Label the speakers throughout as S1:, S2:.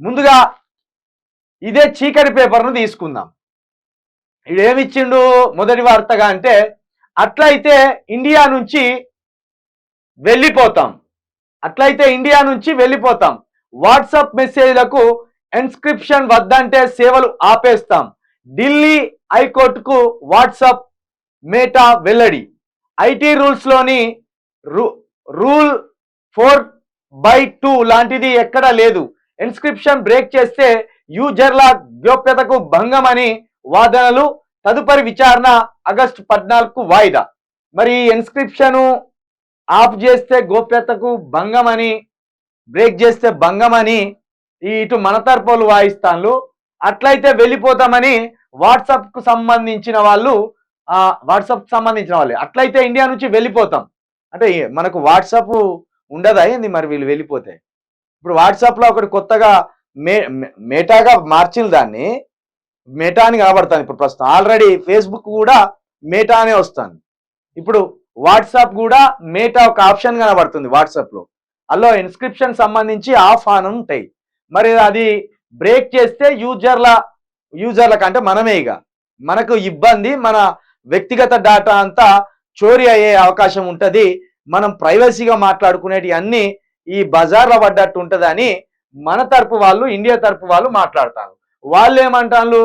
S1: ముందుగా ఇదే చీకటి పేపర్ను తీసుకుందాం. ఇదేమిచ్చిండు మొదటి వార్తగా అంటే, అట్లయితే ఇండియా నుంచి వెళ్ళిపోతాం, వాట్సాప్ మెసేజ్లకు ఎన్స్క్రిప్షన్ వద్దంటే సేవలు ఆపేస్తాం. ఢిల్లీ హైకోర్టుకు వాట్సాప్ మేటా వెల్లడి. ఐటీ రూల్స్లోని రూల్ 4/2 లాంటిది ఎక్కడా లేదు. ఎన్స్క్రిప్షన్ బ్రేక్ చేస్తే యూజర్ల గోప్యతకు భంగమని వాదనలు. తదుపరి విచారణ ఆగస్టు 14కు వాయిదా. మరి ఎన్స్క్రిప్షన్ ఆఫ్ చేస్తే గోప్యతకు భంగమని, బ్రేక్ చేస్తే భంగమని ఇటు మన తరపులు వాయిస్తాన్లు. అట్లయితే వెళ్ళిపోతామని వాట్సాప్కు సంబంధించిన వాళ్ళు అట్లయితే ఇండియా నుంచి వెళ్ళిపోతాం అంటే మనకు వాట్సాప్ ఉండదా ఏంది మరి వీళ్ళు వెళ్ళిపోతే? ఇప్పుడు వాట్సాప్లో ఒకటి కొత్తగా మేటాగా మార్చిన దాన్ని మేటా అని కనబడుతుంది ఇప్పుడు ప్రస్తుతం. ఆల్రెడీ ఫేస్బుక్ కూడా మేటా అనే వస్తుంది. ఇప్పుడు వాట్సాప్ కూడా మేటా ఒక ఆప్షన్ కనబడుతుంది వాట్సాప్లో. అందులో ఇన్స్క్రిప్షన్ సంబంధించి ఆఫ్ ఆన్ ఉంటాయి. మరి అది బ్రేక్ చేస్తే యూజర్లకు అంటే మనమే ఇక మనకు ఇబ్బంది, మన వ్యక్తిగత డేటా అంతా చోరీ అయ్యే అవకాశం ఉంటుంది. మనం ప్రైవసీగా మాట్లాడుకునేటి అన్ని ఈ బజార్లో పడ్డట్టు ఉంటుందని మన తరపు వాళ్ళు, ఇండియా తరపు వాళ్ళు మాట్లాడతారు. వాళ్ళు ఏమంటారు,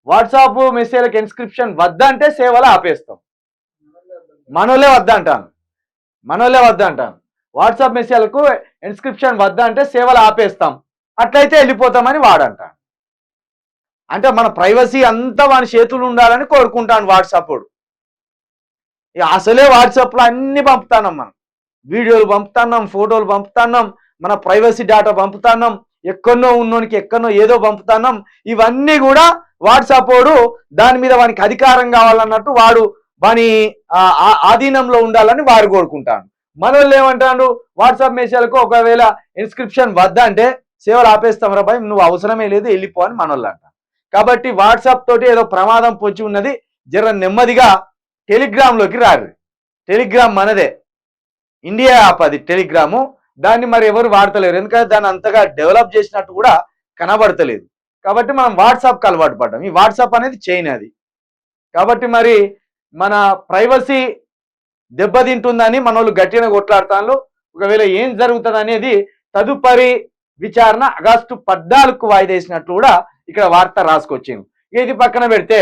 S1: వాట్సాప్ మెసేజ్లకు ఎన్స్క్రిప్షన్ వద్దంటే సేవలు ఆపేస్తాం. మనోళ్ళే వద్దంటాను. వాట్సాప్ మెసేజ్లకు ఎన్స్క్రిప్షన్ వద్దంటే సేవలు ఆపేస్తాం, అట్లయితే వెళ్ళిపోతామని వాడంటాను. అంటే మన ప్రైవసీ అంతా వాని చేతులు ఉండాలని కోరుకుంటాను వాట్సాప్. అసలే వాట్సాప్లో అన్ని పంపుతున్నాం, మనం వీడియోలు పంపుతున్నాం, ఫోటోలు పంపుతున్నాం, మన ప్రైవసీ డేటా పంపుతున్నాం, ఎక్కడో ఉన్నోనికి ఎక్కడో ఏదో పంపుతున్నాం. ఇవన్నీ కూడా వాట్సాప్ దాని మీద వానికి అధికారం కావాలన్నట్టు వాడు వాని ఆధీనంలో ఉండాలని వారు కోరుకుంటాను. మనోళ్ళు ఏమంటాడు, వాట్సాప్ మెసేజ్లకు ఒకవేళ ఇన్స్క్రిప్షన్ వద్దంటే సేవలు ఆపేస్తాం రా భయ్, నువ్వు అవసరమే లేదు వెళ్ళిపో అని మనోళ్ళు అంట. కాబట్టి వాట్సాప్ తోటి ఏదో ప్రమాదం పొంచి ఉన్నది. జర నెమ్మదిగా టెలిగ్రామ్లోకి రారు. టెలిగ్రామ్ మనదే, ఇండియా యాప్ అది టెలిగ్రాము. దాన్ని మరి ఎవరు వాడతలేరు, ఎందుకంటే దాన్ని అంతగా డెవలప్ చేసినట్టు కూడా కనబడతలేదు. కాబట్టి మనం వాట్సాప్కి అలవాటు పడ్డాం. ఈ వాట్సాప్ అనేది చైన్ అది. కాబట్టి మరి మన ప్రైవసీ దెబ్బతింటుందని మన వాళ్ళు గట్టిగా కొట్లాడుతాను. ఒకవేళ ఏం జరుగుతుంది అనేది తదుపరి విచారణ ఆగస్టు 14కు వాయిదా వేసినట్లు కూడా ఇక్కడ వార్త రాసుకొచ్చింది. ఇది పక్కన పెడితే